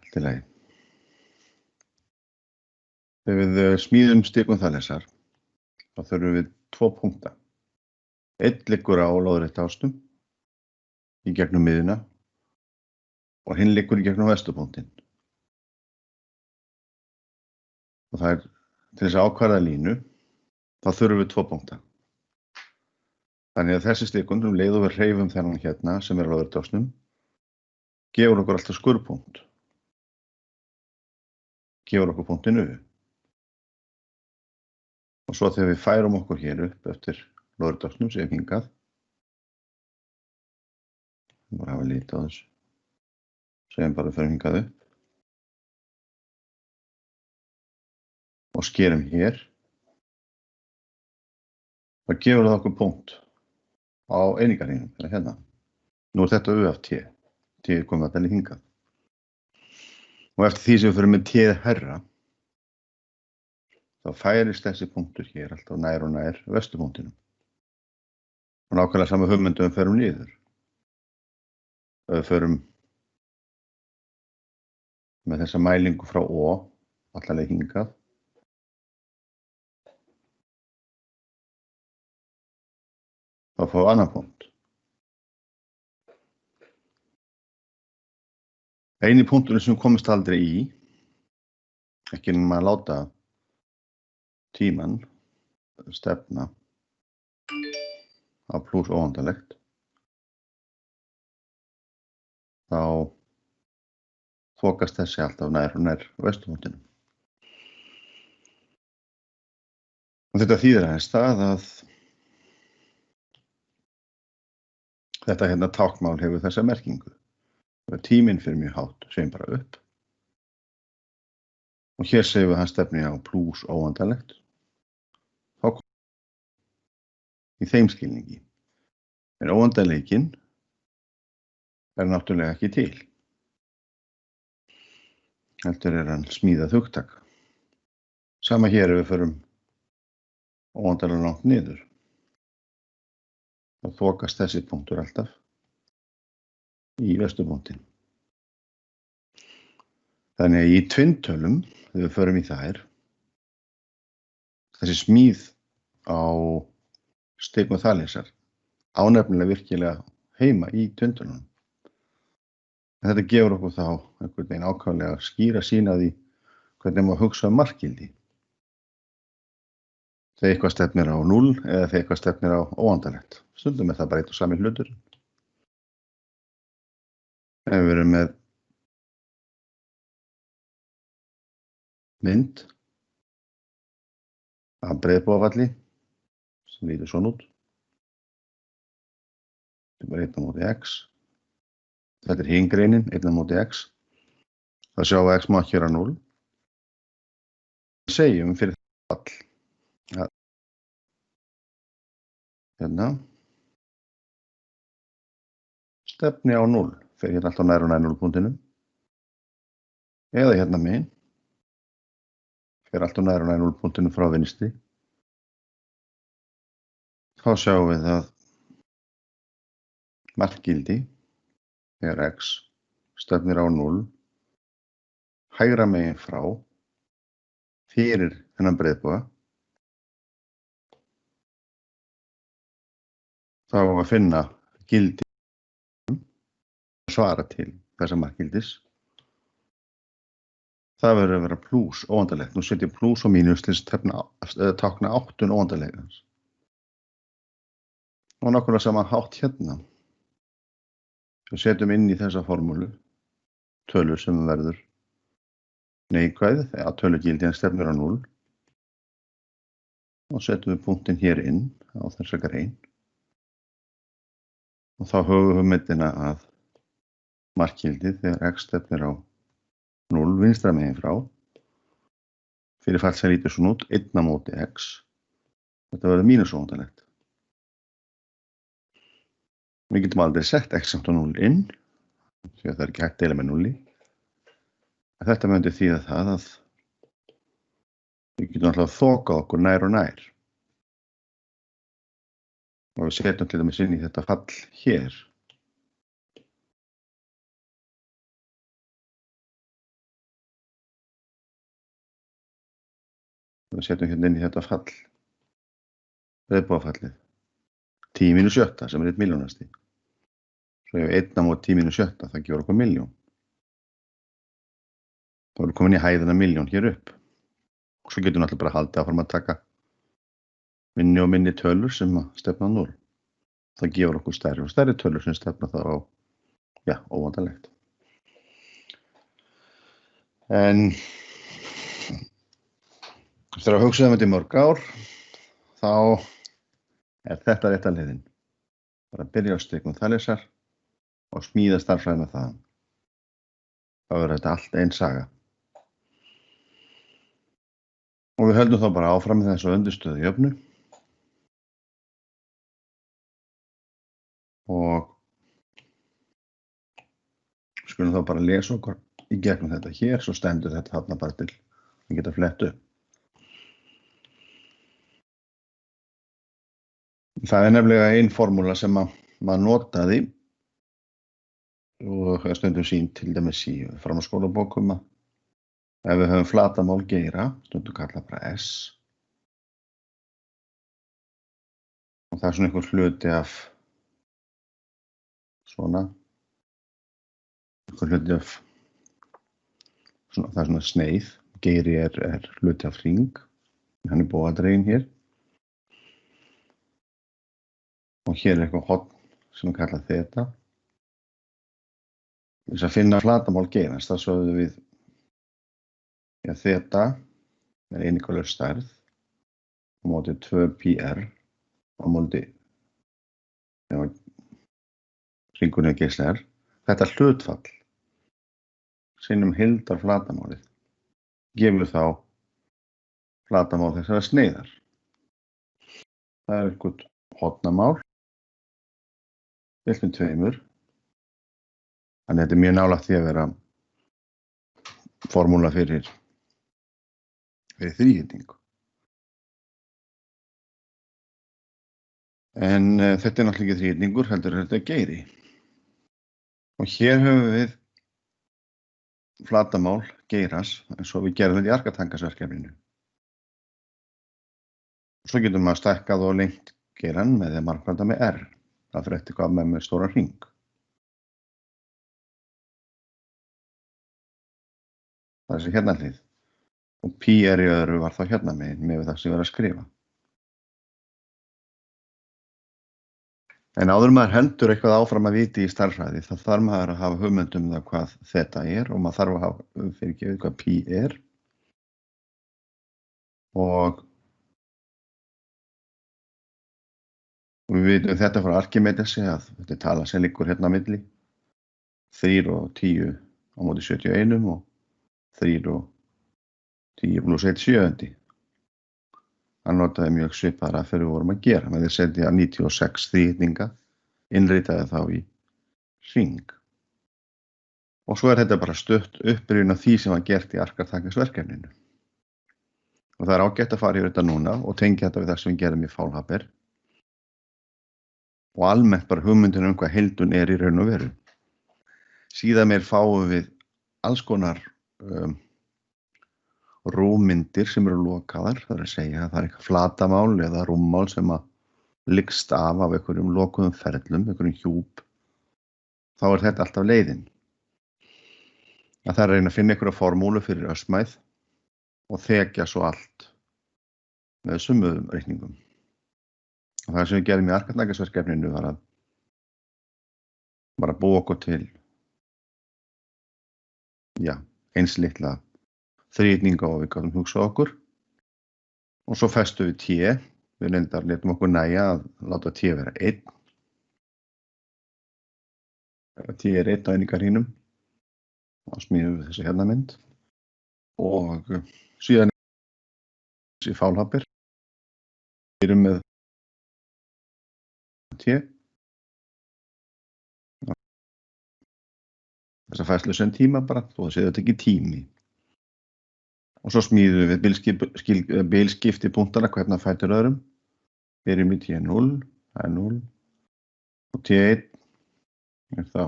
Allt í lagi. Þegar við smíðum stikkum þalesar, þá þurfum við 2 punkta. Einn liggur á lóðrétta ásnum í gegnum miðjuna og hinn liggur í gegnum vesturpunktinn. Og það til þess að ákvarða línu, þá þurfum við 2 punkta. Þannig að þessi stikkum, leið og við hreyfum þennan hérna sem er á lóðrétta ásnum, gefur okkur alltaf skurðpunkt. Gefur okkur punktinn U. Og svo þegar við færum okkur hér upp eftir lóðrétta ásnum sem hingað, bara hafa lítið á þessu, segjum bara fyrir hingað upp og skerum hér, það gefur það okkur punkt á einingarhringnum, eða hérna. Nú er þetta U af T, T er komið að telja hingað. Og eftir því sem við fyrir með T herra, þá færist þessi punktur hér alltaf nær og nær vesturpunktinum. Og nákvæmlega sama hugmyndu við ferum niður. Við förum með þessa mælingu frá O, allavega hingað. Þá fáum við annan punkt. Eini punkturinn sem komist aldrei í, ekki nema að láta tímann stefna á plús óendanlegt, þá þokast þessi alltaf nær og nær vesturpunktinum. Og þetta þýðir aðeins það að þetta hérna táknmál hefur þessa merkingu. Tíminn fyrir mjög hátt, segjum bara upp. Og hér segjum við hann stefni á plús óendanlegt. Þá komum í þeim skilningi. En óendanleikinn er náttúrulega ekki til. Heldur er hann smíðað hugtak. Sama hér ef við förum óendanlega langt niður. Þá þokast þessi punktur alltaf í vesturpunktinn. Þannig að í tvinntölum, þegar við förum í þær, þessi smíð á stikkum þalesar á nefnilega virkilega heima í tvinntölunum. Þetta gefur okkur þá einhvern veginn ákaflega skýra sýn af því hvernig maður hugsa markgildi. Þegar eitthvað stefnir á 0 eða þegar eitthvað stefnir á óendanlegt. Stundum er það bara eitt og sami hlutur. Ef við erum með mynd af breiðbogafalli sem lítur svona út. Þetta er bara 1 á móti x. Þetta er hin greinin, 1 á móti x. Það sjáum við x má ekki vera 0. Við segjum fyrir fall að hérna stefni á 0 fer hérna alltaf nær og nær 0-punktinum. Eða hérna megin fer alltaf nær og nær 0-punktinum frá vinstri. Þá sjáum við að markgildi þegar x stefnir á 0 hægra megin frá fyrir þennan breiðboga. Þá að finna gildi svara til þessa markgildis. Það verður að vera plús óendanlegt. Nú setjum plús og mínus til að tákna áttun óendanlegans. Og nákvæmlega sama hátt hérna. Við setjum inn í þessa formúlu tölur sem verður neikvæð að tölugildi stefnir á 0. Og setjum við punktinn hér inn á þessa grein. Og þá höfum við hugmyndina að markgildið þegar x stefnir á 0 vinstra megin frá fyrir fall sem lítur svona út 1 á móti x. Þetta verður mínus óendanlegt. Við getum aldrei sett x samt á 0 inn því að það er ekki hægt að deila með 0. Þetta myndi þýða það að við getum alltaf þokað okkur nær og nær. Og við setjum til dæmis inn í þetta fall hér. Við setjum hérna inn í þetta fall, viðbúafallið, 10-7 sem 1 milljónasti. Svo ef 1 á móti 10-7, það gefur okkur 1.000.000. Þá erum við komin í hæðina 1.000.000 hér upp. Og svo getum við náttúrulega bara haldið áfram að taka minni og minni tölur sem stefna á 0. Það gefur okkur stærri og stærri tölur sem stefna þá á, óvandarlegt. En eftir að hugsa þetta í mörg ár, þá þetta rétta leiðin. Bara að byrja á strikum Þalesar og smíða stærðfræðina þaðan. Þá verður þetta allt ein saga. Og við höldum þá bara áfram með þessu undirstöðu jöfnu. Og skulum þá bara lesa okkur í gegnum þetta hér, svo stendur þetta þarna bara til að geta flett upp. Það er nefnilega ein formúla sem maður notaði og stundum sýnt til dæmis í framhaldsskólabókum að ef við höfum flatamál geyra, stundum kallað bara S, og það er svona einhver hluti af svona, einhver hluti af svona, það er svona sneið, geyri er hluti af hring, hann er bógadregin hér. Og hér er eitthvað horn sem er kallað þeta. Þess að finna flatamál geirans, það sögðum við þeta er einingarlaus stærð á móti 2πr á móti hringurinn er geislar. Þetta hlutfall sinnum heildar flatamálið gefur þá flatamál þessara sneiðar. Það er eitthvað hornamál deilt með 2. Þannig að þetta er mjög nálægt því að vera formúla fyrir þríhyrningu. En þetta er náttúrulega ekki þríhyrningur, heldur þetta geiri. Og hér höfum við flatamál geirans eins og við gerum þetta í arkatangasverkefninu. Svo getum maður stækkað og lengt geiran með því að margfalda með R. Það fyrir eftir hvað með stóran hring. Það er þessi hérna hlið. Og pi er í öðru var þá hérna megin með það sem ég var að skrifa. En áður maður heldur eitthvað áfram að viti í stærðfræði, þá þarf maður að hafa hugmynd um það hvað þetta er og maður þarf að hafa fyrirgefið hvað pi er. Og við vitum þetta frá Arkimedesi að þetta er tala sem liggur hérna á milli. 3 og 10 á móti 71 og 3 og 10 plus 1 7. Hann notaði mjög svipaðra fyrir við vorum að gera með því að setja 96 þríhyrninga, innritaði þá í hring. Og svo er þetta bara stutt upprifjun af því sem var gert í arkatangasverkefninu. Og það er ágætt að fara yfir þetta núna og tengja þetta við það sem við gerum í Faulhaber. Og almennt bara hugmyndin hvað heildun er í raun og veru. Síðan meir fáum við alls konar rúmmyndir sem eru lokaðar, það er að segja að það er eitthvað flatamál eða rúmmál sem að lykst af einhverjum lokuðum ferlum, einhverjum hjúp. Þá er þetta alltaf leiðin. Það er að reyna að finna einhverja formúlu fyrir össmæð og þekja svo allt með sumuðum reikningum. Og það sem við gerum í arkatangasverkefninu var að bara búa okkur til eins litla þríhyrninga og við gátum hugsað okkur. Og svo festum við T. Við reyndar letum okkur nægja að láta T vera 1. T er 1 á einingarhringnum. Þá smíðum við þessi hérna mynd. Og síðan í Faulhaber. Við erum með T. Þessa færslu sem tíma bara, þó það séu þetta ekki tími. Og svo smíðum við bilskipti punktana hvernig fætur öðrum. Við erum í T0, það er 0. Og T1 er þá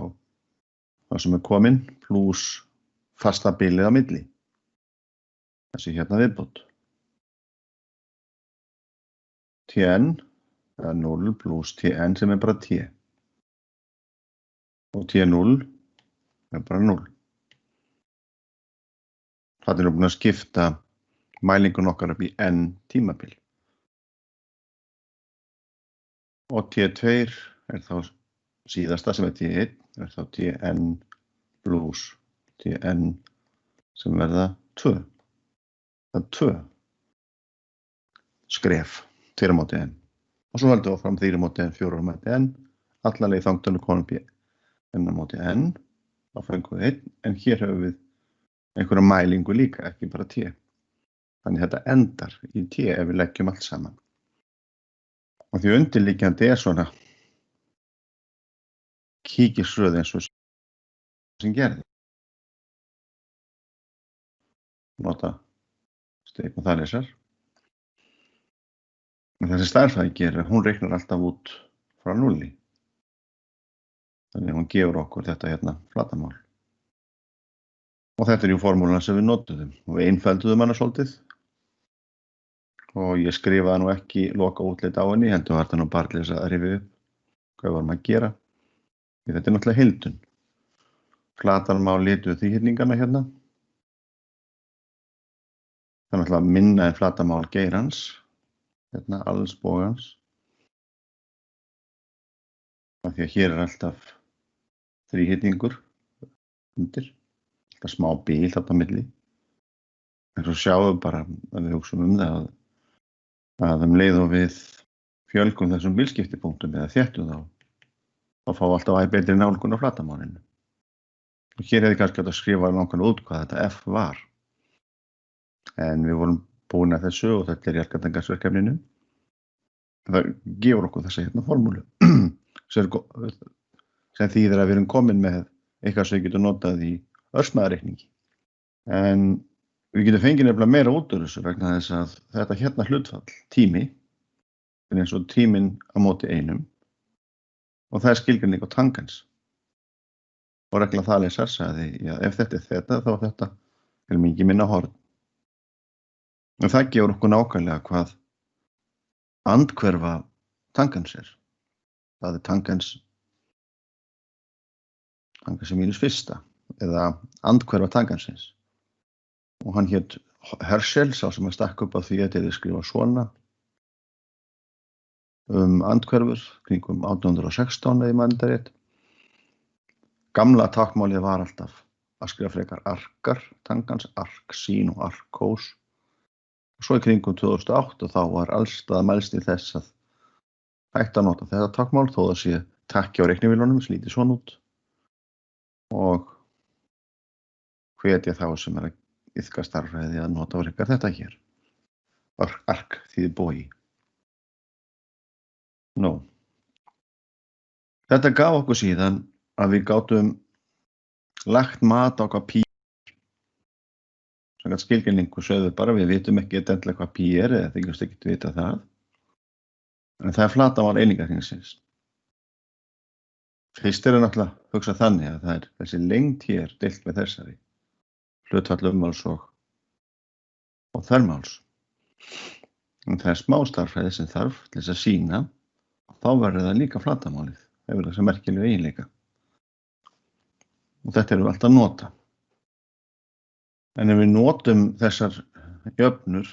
það sem er kominn, pluss fasta bilið á milli. Þessi hérna viðbót. Tn er 0 pluss Tn sem er bara T. Og T0 er bara 0. Þannig erum við búin að skipta mælingun okkar upp í n tímabil. Og T2 er þá síðasta sem er T1, er þá Tn pluss Tn sem verða 2. Það er 2 skref, 2 á móti n. Og svo höldum við fram 3 á móti n, 4 á móti n, allarleið þangtunum konum b n á móti n, þá fengum við 1, en hér höfum við einhverja mælingu líka, ekki bara t. Þannig þetta endar í t ef við leggjum allt saman. Og því undirliggjandi er svona kíkisröð eins og sem gerði. Nota steikn og þarlesar. En þessi stærðfræði gerir, hún reiknar alltaf út frá 0. Þannig að hún gefur okkur þetta hérna flatarmál. Og þetta er jú formúlan sem við notuðum og við einfölduðum hana svolítið. Og ég skrifaði nú ekki loka útlit á henni, heldur var þetta nú bara til þess að rifja upp hvað við varum að gera. Því þetta er náttúrulega heildun. Flatarmál litu þríhyrningana hérna. Það er náttúrulega minna en flatarmál geirans, hérna alls bógans. Af því að hér er alltaf þríhyrningur undir, alltaf smá bil þarna á milli. En svo sjáum við bara að við hugsum það að leið og við fjölgum þessum bilskiptipunktum eða þéttum þá fáum við alltaf æ betri nálgun á flatarmálinu. Og hér hefði kannski átt að skrifa nákvæmlega út hvað þetta F var. En við vorum búin að þessu og þetta er í Arkatangasverkefninu. Það gefur okkur þessa hérna formúlu sem þýðir að við erum komin með eitthvað sem við getum notað í örsmæðareikningi. En við getum fengið nefnilega meira út úr þessu vegna þess að þetta hérna hlutfall, tími, er eins og tíminn á móti einum og það er skilgreining á tangans. Og regla Þalesar sagði, já, ef þetta er þetta, þá er þetta mikið minna horn. Og það gefur okkur nákvæmlega hvað andhverfa tangans er. Það er tangans mínus fyrsta, eða andhverfa tangansins. Og hann hét Herschel, sá sem að stakk upp á því að þetta skrifa svona andhverfur, kringum 1816 eða mann þetta rétt. Gamla táknmálið var alltaf að skrifa frekar arkar, tangans, arksín og arkós. Og svo í kringum 2008 og þá var allstað mælst í þess að hægt að nota þetta táknmál þó það sé takki á reiknivélunum, slítið svona út. Og hvetja þá sem er að iðka starffræði að nota frekar þetta hér. Ark þýðir bogi. Nú. Þetta gaf okkur síðan að við gátum lagt mat á hvað pí er. Samkvæmt skilgreiningu sögðu bara við vitum ekki endilega hvað pí er eða þykjumst ekki vita það. En það er flatarmál einingarhringsins. Fyrst er náttúrulega hugsa þannig að það er þessi lengd hér deilt með þessari. Hlutfall ummáls og þvermáls. En það er smá starffræði sem þarf til þess að sýna og þá verður það líka flatarmálið. Það verður þess að merkilegu eiginleika. Og þetta erum við alltaf að nota. En ef við notum þessar jöfnur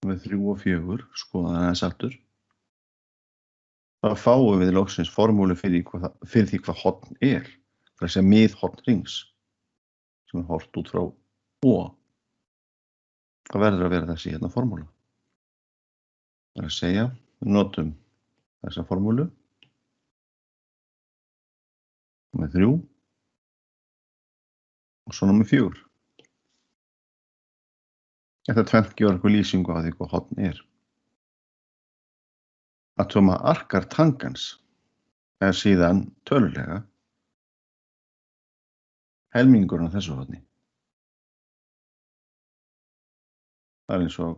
með 3 og 4, skoða aðeins aftur, þá fáum við loksins formúlu fyrir því hvað horn er. Það er að segja miðhorn hrings. Sem er hort út frá O. Það verður að vera þessi hérna formúla. Það er að segja, við notum þessa formúlu með 3 og svo með 4. Þetta tvennt gefur okkur lýsingu á því hvað horn er. Atoma arkar tangans er síðan tölulega helmingurinn á þessu horni. Það er eins og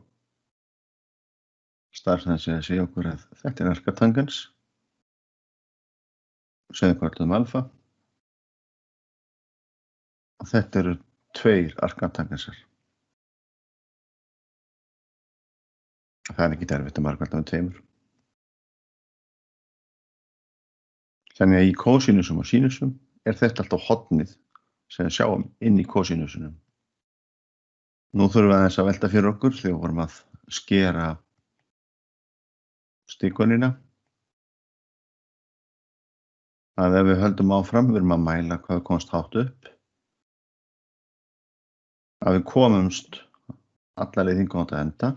starfsnæðin að segja okkur að þetta er arkar tangans. Segðu hvað alfa. Og þetta eru 2 arkar tangansar. Það er ekki erfitt að margfalda með 2. Þannig að í kósinusum og sínusum þetta alltaf hornið sem við sjáum inn í kósinusunum. Nú þurfum við aðeins að velta fyrir okkur þegar við vorum að skera stikunina. Að ef við höldum áfram, við erum að mæla hvað við komast hátt upp. Að við komumst alla leið hingað á enda.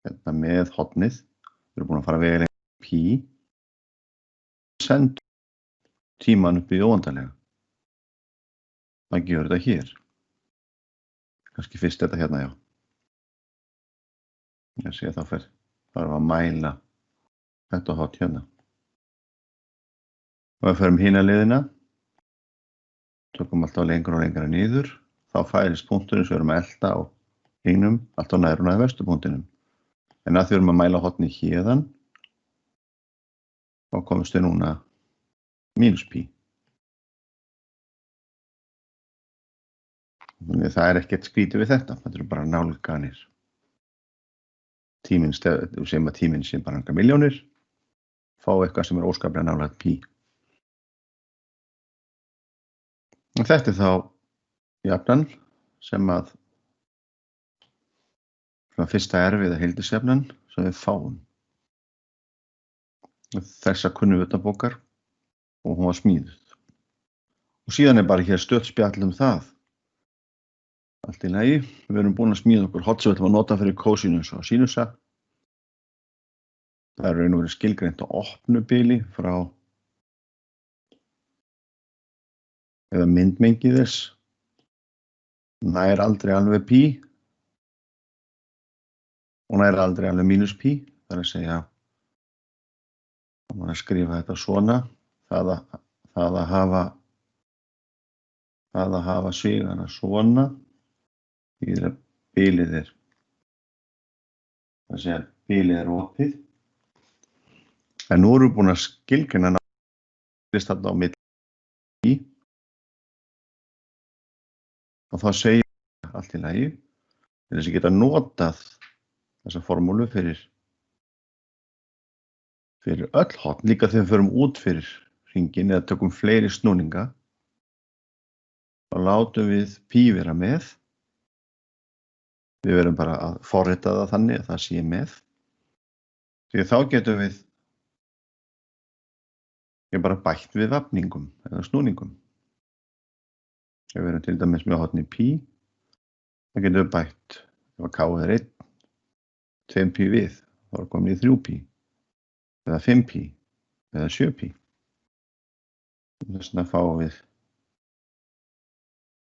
Hérna með hornið. Við erum búin að fara vel pí. Send tíman upp í óendanlega. Það gjör þetta hér. Kannski fyrst þetta hérna, já. Ég sé að þá erum við að mæla þetta horn hérna. Og við förum hina leiðina. Tökum alltaf lengra og lengra niður. Þá færist punkturinn sem við erum að elta á hinum, alltaf nær og nær vesturpunktinum. En að því við erum að mæla hornið hérðan, þá komumst við núna mínus pí. Þannig það ekkert skrítið við þetta. Þetta eru bara nálganir. Tíminn sé bara einhverjar milljónir, fá eitthvað sem óskaplega nálægt pí. Og þetta þá jafnan sem að fyrsta erfiða heildisjafnan sem við fáum. Þessa kunnum við utanbókar og hún var smíðuð. Og síðan bara hér stutt spjall það. Allt í lagi. Við erum búin að smíða okkur horn sem við ætlum að nota fyrir kósinus og sínusa. Það er raun og verið skilgreint á opnu bili frá eða myndmengi þess. Nær aldrei alveg pí og nær aldrei alveg mínus pí. Það er að segja, það má að skrifa þetta svona, það að hafa svigana svona. Bilið er opið. En nú erum við búin að skilgreina náttúrulega þarna á milli og þá segir allt í lagi til þess að geta notað þessa formúlu fyrir öll horn, líka þegar við förum út fyrir hringinn eða tökum fleiri snúninga, þá látum við pí vera með. Við verum bara að forrita það þannig að það sé með. Því þá getum við bara bætt við vafningum eða snúningum. Ef við erum til dæmis með hornið pí, þá getum við bætt, ef að K er 1, 2 pí við, þá er komin í 3 pí, eða 5 pí, eða 7 pí. Þess vegna fáum við,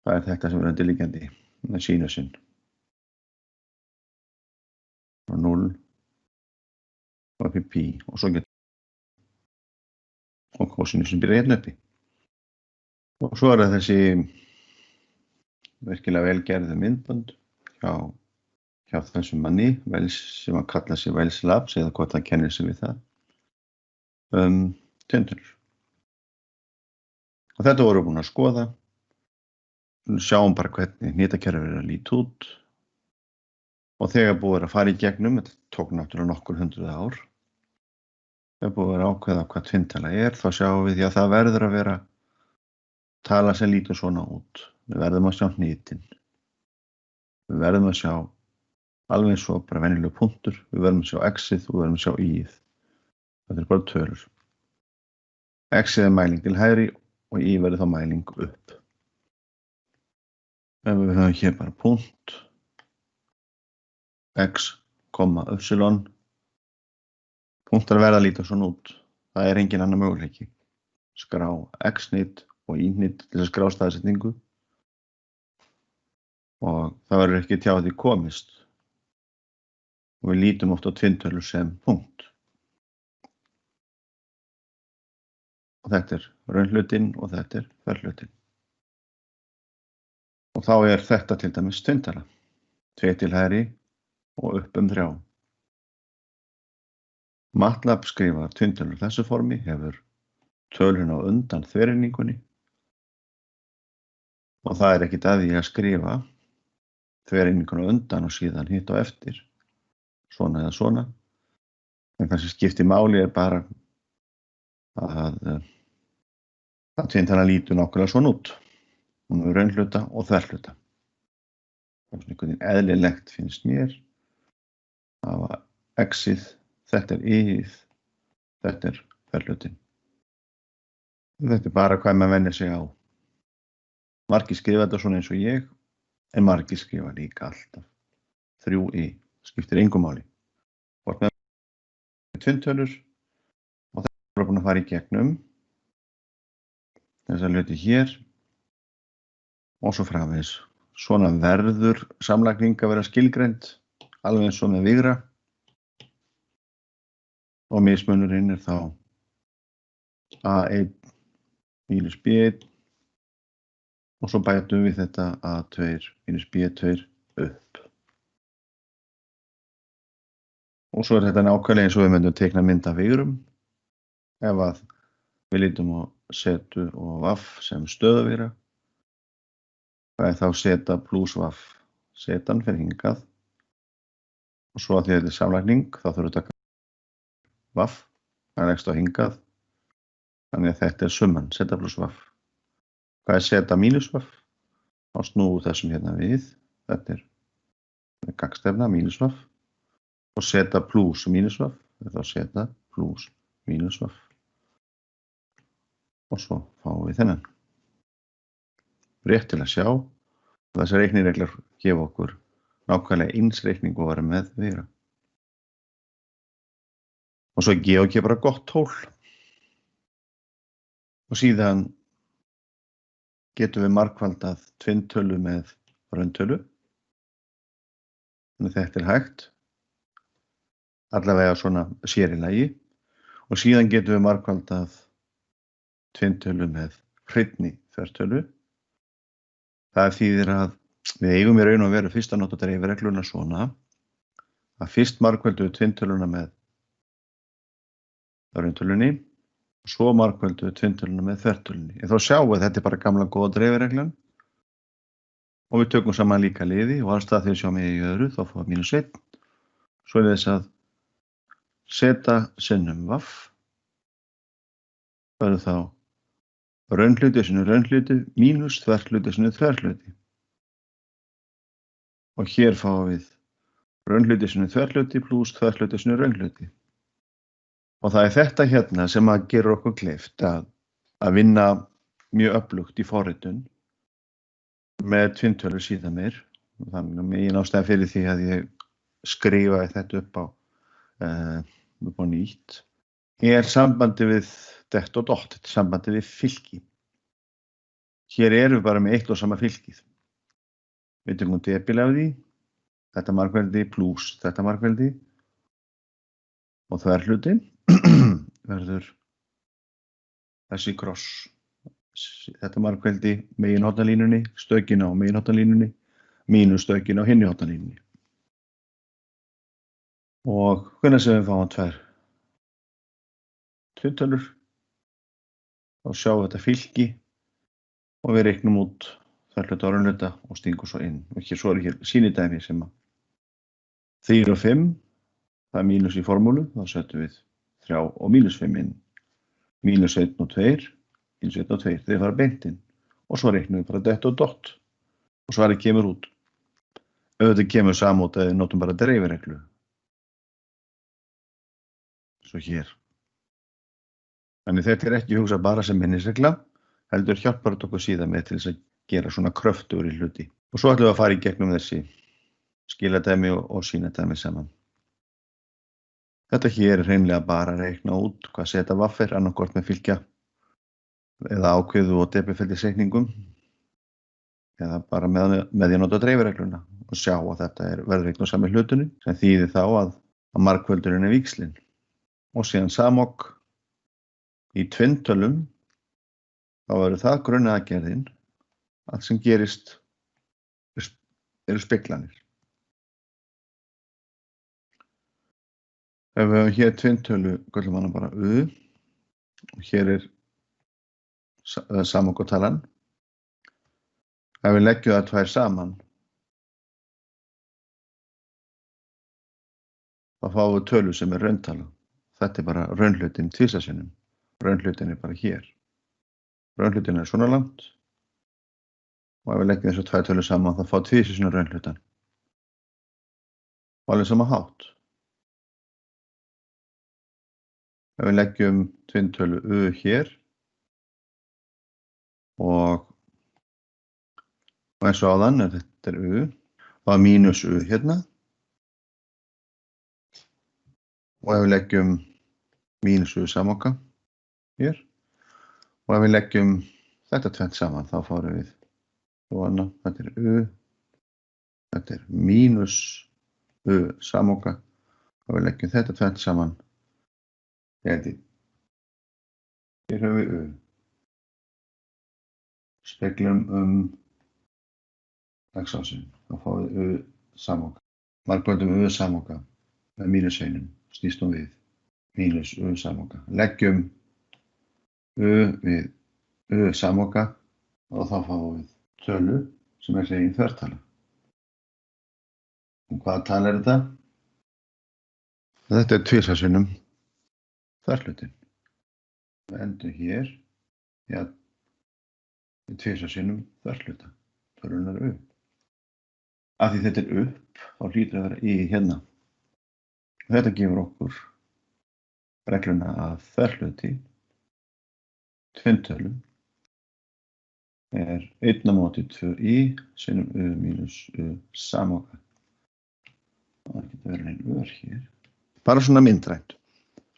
það er þetta sem er undirliggjandi, sínusinn. Og 0 og upp í pí og svo og kósinusinn byrja hérna uppi. Og svo það þessi virkilega velgerðu myndbönd hjá þessum manni, sem að kalla sig Wells Labs eða hvort það kennir sig við það, tundurur. Og þetta vorum við búin að skoða. Sjáum bara hvernig hnitakerfið að líta út. Og þegar búið að fara í gegnum, þetta tók náttúrulega nokkur 100 ár, þegar búið að ákveða hvað tvintala þá sjáum við því að það verður að vera tala sem lítur svona út. Við verðum að sjá hnitinn. Við verðum að sjá alveg eins og bara venjulegur punktur. Við verðum að sjá x-ið og við verðum að sjá y-ið. Þetta bara tölur. X-ið er mæling til hægri og y verður þá mæling upp. Ef við höfum hér bara punkt, x, y, punktar verða að líta svona út. Það er engin annar möguleiki. Skrá x-hnit og y-hnit til að skrá staðsetningu og það verður ekki hjá því komist. Og við lítum oft á tvintölur sem punkt. Og þetta er raunhlutinn og þetta er þverhlutinn. Og þá er þetta til dæmis tvintala. 2 til hægri og upp 3. MATLAB skrifar tvintölur þessu formi, hefur töluna á undan þvereiningunni og það er ekkert að því að skrifa þvereininguna á undan og síðan hitt á eftir, svona eða svona. En það sem skiptir máli er bara að tvinntala lítur nákvæmlega svona út. Hún er raunhluta og þverhluta. Það er svona einhvern veginn eðlilegt finnst mér að x-ið, þetta er y-ið, þetta er þverhlutin. Þetta er bara hvað maður venjar sig á. Margir skrifa þetta svona eins og ég, en margir skrifa líka alltaf 3y, skiptir engu máli. Hvort með tvinntölur og það er búin að fara í gegnum þessa hluti hér og svo framvegis. Svona verður samlagning að vera skilgreind, alveg eins og með vigra og mismunurinn er þá a1 mínus b1 og svo bætum við þetta a2 mínus b2 upp. Og svo er þetta nákvæmlega eins og við myndum teikna mynd af vigrum ef að við lítum á setu og vaff sem stöðuvigra. Það er þá seta pluss vaff. Setan fer hingað og svo að því að þetta er samlagning þá þurfum við að taka vaff, það er ekstra hingað. Þannig að þetta er summan, seta pluss vaff. Hvað er seta mínus vaff? Þá snúum þessum hérna við. Þetta er gagnstefna mínus vaff. Og seta pluss mínus vaff. Þetta er seta pluss mínus vaff. Og svo fáum við þennan. Rétt til að sjá. Þessar reiknireglar gefa okkur nákvæmlega eins reikning og vera með vigra. Og svo er GeoGebra gott tól. Og síðan getum við margfaldað tvinntölu með rauntölu. Þannig þetta er hægt. Allavega svona sér í lagi. Og síðan getum við margfaldað tvinntölu með hreinni þvertölu. Það þýðir að við eigum í raun og veru fyrst að nota dreifiregluna svona að fyrst margföldu tvinntöluna með rauntölunni og svo margföldu tvinntöluna með þvertölunni. Þá sjáum við þetta er bara gamla góða dreifireglan og við tökum saman líka liði og alls það þegar við sjáum í öðru þá fáum við mínus 1. Svo er þess að seta sinnum vaff verður þá raunhluti sinni raunhluti mínus þverhluti sinni þverhluti. Og hér fáum við raunhluti sinni þverhluti pluss þverhluti sinni raunhluti. Og það er þetta hérna sem að gera okkur kleift að vinna mjög öflugt í forritun með tvinntölur síðan meir. Þannig að megin ástæða fyrir því að ég skrifaði þetta upp á nýtt. Er sambandi við dett og dott, þetta er sambandi við fylki. Hér erum við bara með eitt og sama fylkið. Við tökum debil af því, þetta margveldi pluss þetta margveldi og þverhlutin verður þessi kross. Þetta margveldi meginhornalínunni, stökin á meginhornalínunni, mínus stökin á hinni hornalínunni. Og hvenær sem við fáum tvær tvinntölur þá sjáum við þetta fylki og við reiknum út þverhluta og raunhluta og stingum svo inn. Og svo er hér sýnidæmi sem að 3 og 5, það er mínus í formúlu, þá setjum við 3 og mínus 5 inn. Mínus 1 og 2, mínus 1 og 2, þeir fara beint inn. Og svo reiknum við bara dett og dott og svarið kemur út. Auðvitað kemur samút að við notum bara dreifireglu. Svo hér. Þannig þetta er ekki hugsað bara sem minnisregla, heldur hjálpar þetta okkur síðan með til þess að gera svona kröftugur í hluti. Og svo ætlum við að fara í gegnum þessi skiladæmi og sýnadæmi saman. Þetta hér er hreinlega bara að reikna út hvað seta vaff er, annarkvort með fylkja eða ákveðu og depifeldisreikningum eða bara með því að nota dreifiregluna og sjá að þetta verður reikn á sami hlutunni sem þýðir þá að margföldurinn er víxlinn. Og síðan samokk í tvinntölum þá verður það grunnaðgerðin allt sem gerist eru speglanir. Ef við höfum hér tvinntölu, köllum hana bara U og hér er samokkotalan. Ef við leggjum það tvær saman þá fáum við tölu sem er rauntala. Þetta er bara raunhlutin tvisvar sinnum. raunhlutin bara hér. Raunhlutin svona langt og ef við leggjum þessu tvær tölur saman þá fá tvisvar sinnum raunhlutan. Og alveg sama hátt. Ef við leggjum tvinntölu u hér og eins og áðan þetta u og mínus u hérna og ef við leggjum mínus u samoka hér og ef við leggjum þetta tvennt saman þá fáum við svona, þetta u, þetta mínus u samoka og við leggjum þetta tvennt saman hér höfum við u. Speglum x-ásin, þá fáum við u samoka. Margföldum u samoka með mínus 1, snýst við mínus u samoka. Leggjum u við u samoka og þá fáum við tölu sem hlegin þvertala. Og hvaða tala þetta? Þetta tvisvar sinnum þverhlutin. Við endum hér, tvisvar sinnum þverhluta, tölunar u. Af því þetta upp, þá hlýtur að vera í hérna. Og þetta gefur okkur regluna að þverhluti, tvinntölum, 1 á móti 2i sinnum u mínus u samoka. Það getur verið einn ör hér. Bara svona myndrænt.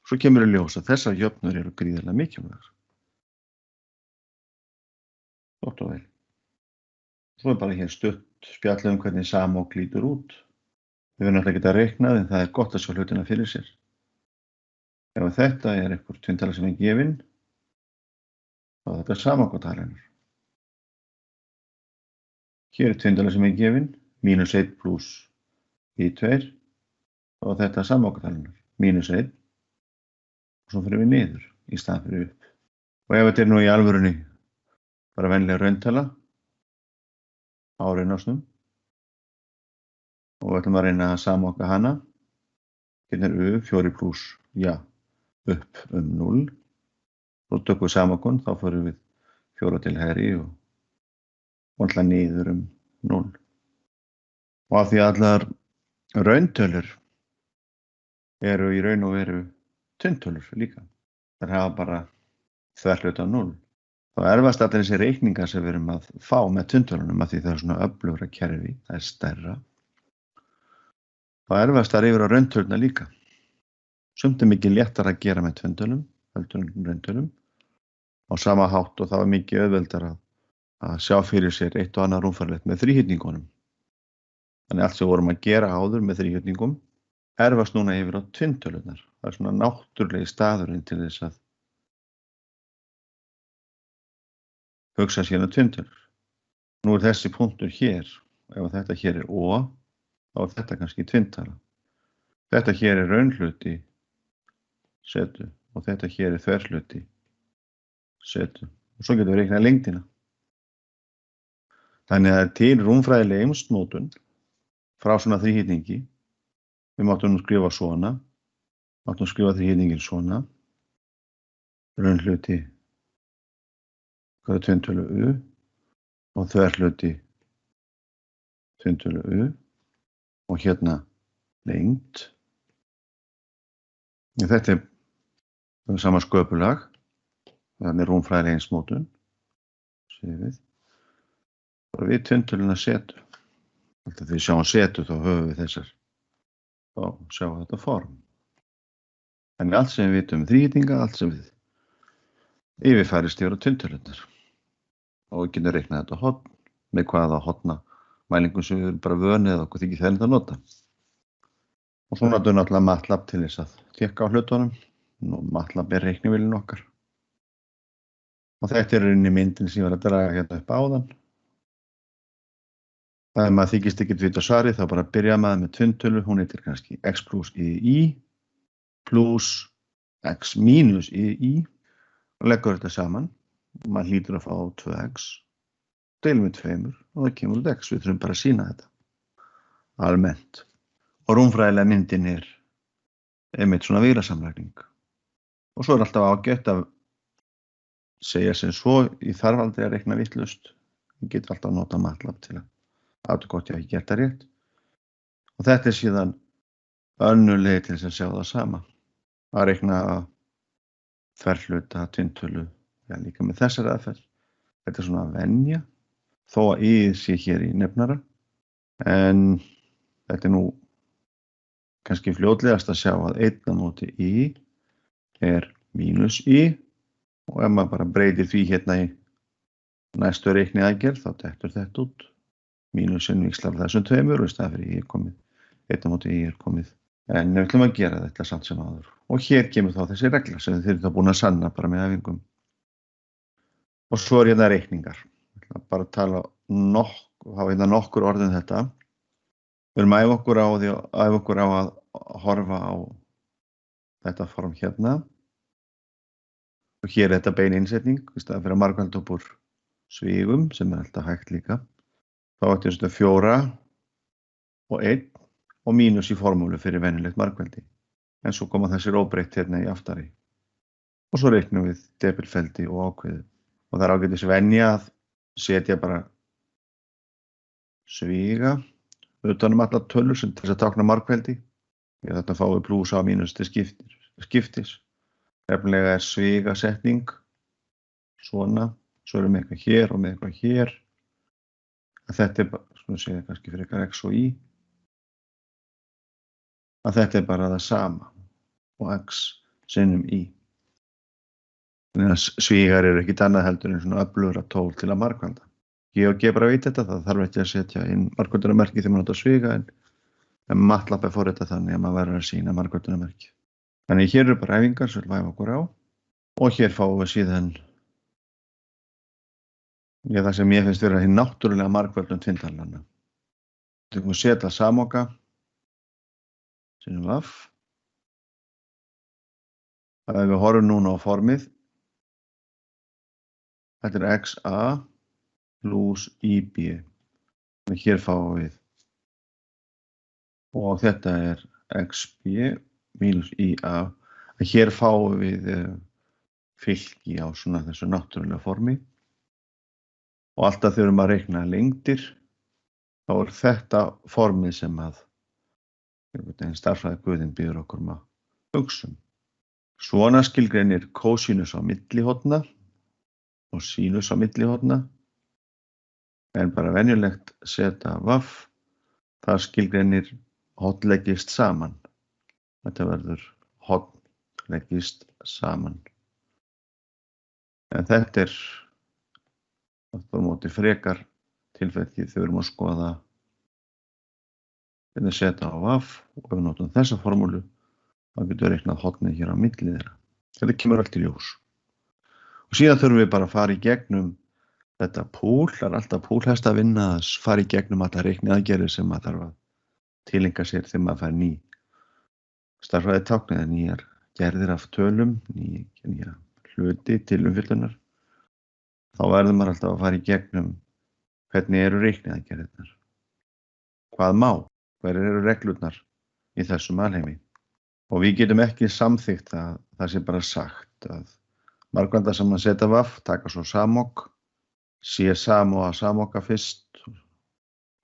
Svo kemur í ljós að þessar jöfnur eru gríðarlega mikilvægar. Gott og vel. Svo bara hér stutt spjallið hvernig samok lítur út. Við verðum náttúrulega ekki að reikna en það gott að sjá hlutina fyrir sér. Ef þetta einhver tvintala sem gefin, þá þetta samokatalenur. Hér tvintala sem gefin, mínus 1 pluss i2, og þetta samokatalenur, mínus 1, og svo fyrir við niður í staðan fyrir upp. Og ef þetta nú í alvörunni bara venlega rauntala á raunásnum og við ætlum að reyna að samoka hana, hérna u, 4 pluss, upp 0. Svo tökum við samokun, þá fyrir við 4 til hægri og alltaf niður 0. Og af því allar rauntölur eru í raun og veru tvinntölur líka. Það hafa bara þverhluta 0. Þá erfast allir þessi reikningar sem við erum að fá með tvinntölunum af því það svona öflugra kerfi, það stærra. Þá erfast það yfir á rauntöluna líka. Sumt mikið léttar að gera með tvinntölum, heldur en rauntölum, á sama hátt og það var mikið auðveldar að sjá fyrir sér eitt og annað rúmfærlegt með þríhyrningunum. Þannig allt sem vorum að gera áður með þríhyrningum erfast núna yfir á tvinntölunar. Það svona náttúrulegi staðurinn til þess að hugsa síðan tvinntölur. Nú þessi punktur hér, ef þetta hér O, þá þetta kannski tvintala. Þetta hér raunhluti, setu, og þetta hér þverhluti, setu. Og svo getum við reiknað lengdina. Þannig að til rúmfræðileg eimsnótun frá svona þríhyrningi, við máttum skrifa svona, máttum skrifa þríhyrningin svona, raunhluti, tvinntölu u og þverhluti, tvinntölu u og hérna lengd. Þetta sama sköpulag, þannig rúmfræðileg eimsnótun, séum við. Og við tvintöluna setu. Alltaf því við sjáum setu þá höfum við þessar. Þá sjáum við þetta form. Þannig allt sem við vitum þríhyrninga, allt sem við yfirfærist yfir á tvintölunar. Og við getum reiknað þetta horn með hvaða horna mælingum sem við erum bara vönið eða okkur þykir þærlega að nota. Og svo notum við náttúrulega MATLAB til þess að tékka á hlutunum. Nú MATLAB reiknivélin okkar. Og þetta inni myndin sem ég var að draga hérna upp áðan. Ef maður þykist ekki vita svarið þá bara byrja maður með tvinntölu, hún heitir kannski x pluss i pluss x mínus i og leggur þetta saman. Maður hlýtur að fá 2x, deilum við 2 og það kemur út x. Við þurfum bara að sýna þetta almennt. Og rúmfræðilega myndin einmitt svona vírasamlagning. Og svo alltaf ágætt að segja sem svo, ég þarf aldrei að reikna vitlaust. Ég get alltaf að nota MATLAB til að athuga hvort ég hafi gert það rétt. Og þetta er síðan önnur leið til þess að sjá það sama. Að reikna þverhluta, tvintölu, já, líka með þessari aðferð. Þetta er svona venja, þó að í sé hér í nefnara. En þetta er nú kannski fljótlegast að sjá að 1 á móti í er mínus í, og ef maður bara breytir því hérna í næstu reikni aðgerð, þá dettur þetta út. Mínusinn víxlar þessum tveimur og í stað fyrir í er komið, 1 á móti í er komið. En við ætlum að gera þetta samt sem áður. Og hér kemur þá þessi regla sem þið erum búin að sanna bara með æfingum. Og svo er hérna reikningar. Ég ætla bara að tala hafa hérna nokkur orð um þetta. Við erum að æfa okkur á að horfa á þetta form hérna. Og hér er þetta bein innsetning, í staðinn fyrir að margfalda upp úr svígum, sem er alltaf hægt líka. Þá ætti þetta 4 og 1 og mínus í formúlu fyrir venjulegt margfaldi. En svo koma þessir óbreytt hérna í aftari. Og svo reiknum við depilfeldi og ákveðu. Og það er ágætis venja að setja bara svíga utan alla tölur sem til þess að tákna margfaldi. Þetta fáum við plús á mínus til skiptis. Nefnilega er svíga setning svona, svo erum við eitthvað hér og með eitthvað hér. Þetta er bara, svona segja kannski fyrir eitthvað x og y. Að þetta er bara það sama og x sinnum y. Þannig að svígar eru ekkit annað heldur en svona öflugra tól til að margfalda. Ég og G bara veit þetta, það þarf ekki að setja inn margföldunarmerki þegar maður notar svíga, en MATLAB er forritað þannig að maður verður að sýna margföldunarmerki. Þannig hér eru bara æfingar sem við væfum okkur á og hér fáum við síðan það sem ég finnst vera hinn náttúrulega margföldun tvintalnanna. Við erum að setja samoka sinnum vaff. Ef við horfum núna á formið, þetta er XA plus IB. Hér fáum við, og þetta er XB minus IA. Hér fáum við fylgi á svona þessu náttúrulega formi. Og alltaf þurfum að reikna lengdir, þá er þetta formið sem að stærðfræði Guðinn biður okkur að hugsa um. Svona skilgreinir kósínus á millihorna og sínus á millihorna, en bara venjulegt seta vaff, það skilgreinir horn leggist saman. Þetta verður horn leggist saman. En þetta er aftur á móti frekar tilfelli þegar við erum að skoða hvernig setja á vaff, og ef við notum þessa formúlu þá getum við reiknað hornið hér á milli þeirra. Þetta kemur allt í ljós. Og síðan þurfum við bara að fara í gegnum þetta púl. Það er alltaf púlhest að vinna að fara í gegnum alla reikniaðgerðir sem maður þarf að tilenga sér þegar maður fær ný stærðfræði tákn eða nýjar gerðir af tölum, nýja hluti til umfjöllunar. Þá verður maður alltaf að fara í gegnum hvernig eru reikniaðgerðirnar. Hvað má? Hverjar eru reglurnar í þessum alheimi? Og við getum ekki samþykkt að það sé bara sagt að margfalda saman setja vaff, taka svo samok, sé samoa samoka fyrst,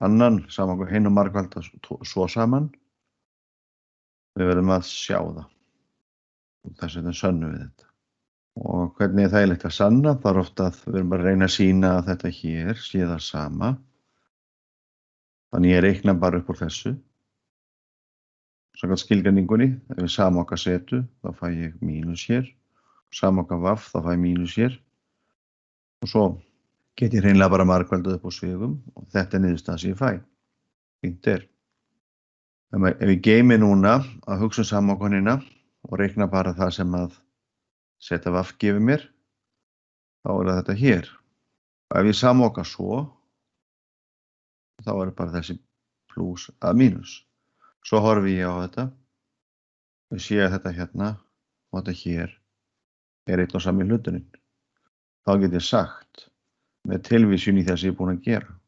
annan samoka hinn og margfalda svo saman. Við verðum að sjá það. Og þess vegna sönnum við þetta. Og hvernig er þægilegt að sanna? Það er ofta að við erum bara að reyna að sýna að þetta hér sé það sama. Þannig ég reikna bara upp úr þessu. Samkvæmt skilgreiningunni, ef við samoka setu, þá fæ ég mínus hér. Samoka vaff, þá fæ ég mínus hér. Og svo get ég hreinlega bara margfaldað upp á svigum og þetta er niðurstaðan sem ég fæ. Fínt er. Ef ég geymi núna að hugsa um samokanina og reikna bara það sem að setja vaff gefur mér, þá er þetta hér. Og ef ég samoka svo, þá er bara þessi plús að mínus. Svo horfi ég á þetta og sé að þetta hérna og þetta hér er eitt og sami hluturinn. Þá get ég sagt með tilvísun í það sem ég er búin að gera.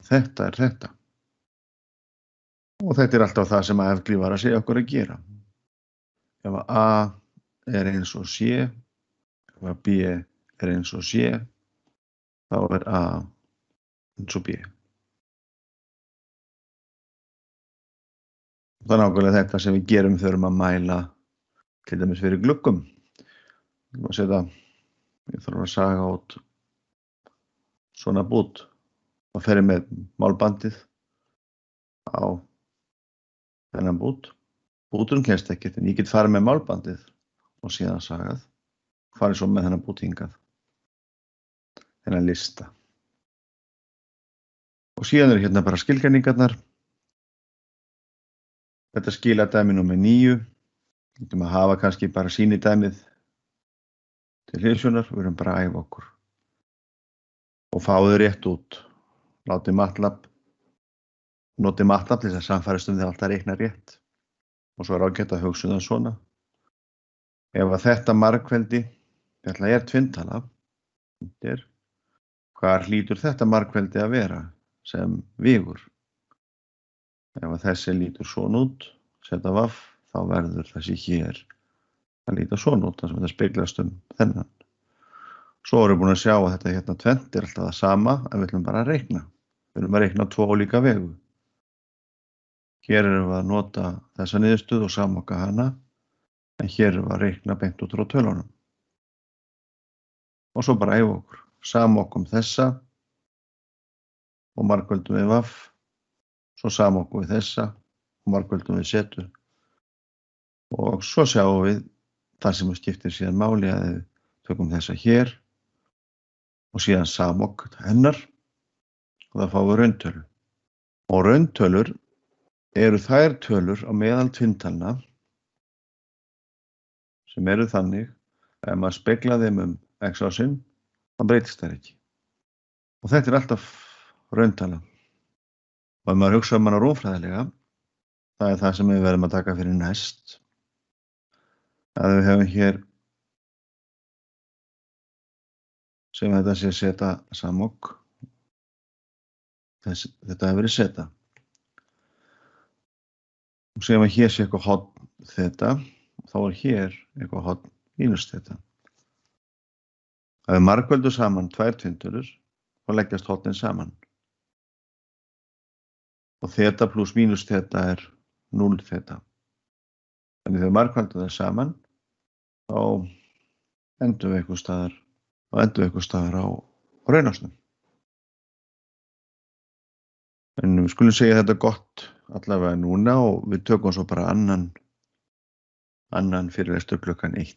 Þetta er þetta. Og þetta er alltaf það sem F-glíf var að segja okkur að gera. Ef A er eins og C, Ef B er eins og C, þá er A eins og B. Það er nákvæmlega þetta sem við gerum þegar við erum að mæla til dæmis fyrir gluggum. Ég þarf að saga út svona bút og fer með málbandið á þennan bút. Búturinn kemst ekkert, en ég get farið með málbandið og síðan sagað, farið svo með þennan bút hingað, þennan lista. Og síðan eru hérna bara skilgreiningarnar. Þetta skiladæmi númer 9. Við getum að hafa kannski bara sýnidæmið til hliðsjónar, við erum bara að æfa okkur. Og fáðu rétt út. Notið MATLAB til þess að sannfærast þegar alltaf reikna rétt. Og svo er ágætt að hugsa það svona. Ef að þetta margfeldi, þetta er tvinntala, hvar hlýtur þetta margfeldi að vera sem vigur? Ef að þessi lítur svona út, setja vaff, þá verður þessi hér að líta svona út, þannig að þetta speglast þennan. Svo erum við búin að sjá að þetta hérna tvennt er alltaf það sama, en við ætlum bara að reikna. Við erum að reikna 2 ólíka vegu. Hér erum við að nota þessa niðurstöðu og samokka hana, en hér erum við að reikna beint út frá tölunum. Og svo bara æfa okkur. Samokkum þessa og margföldum við vaff. Svo samokkum við þessa og margföldum við setu. Og svo sjáum við það sem skiptir síðan máli að við tökum þessa hér og síðan samokk hennar og það fáum við rauntölu. Og rauntölur eru þær tölur á meðal tvinntalna sem eru þannig að ef maður spegla þeim x á sinn, þá breytist þær ekki. Og þetta er alltaf rauntala. Og ef maður hugsa hana rúmfræðilega, það er það sem við verðum að taka fyrir næst. Að við hefum hér, sem þetta sé seta samokk, þetta hefur verið seta. Og sem að hér sé eitthvað horn þeta, þá er hér eitthvað horn mínus þeta. Það er margföldu saman 2 tvinntölur og leggjast hornin saman. Og þeta pluss mínus þeta er 0 þeta. Þannig þegar margföldu það saman, þá endum við eitthvað staðar á raunásnum. En við skulum segja þetta gott allavega núna og við tökum svo bara annan fyrirlestur klukkan 1.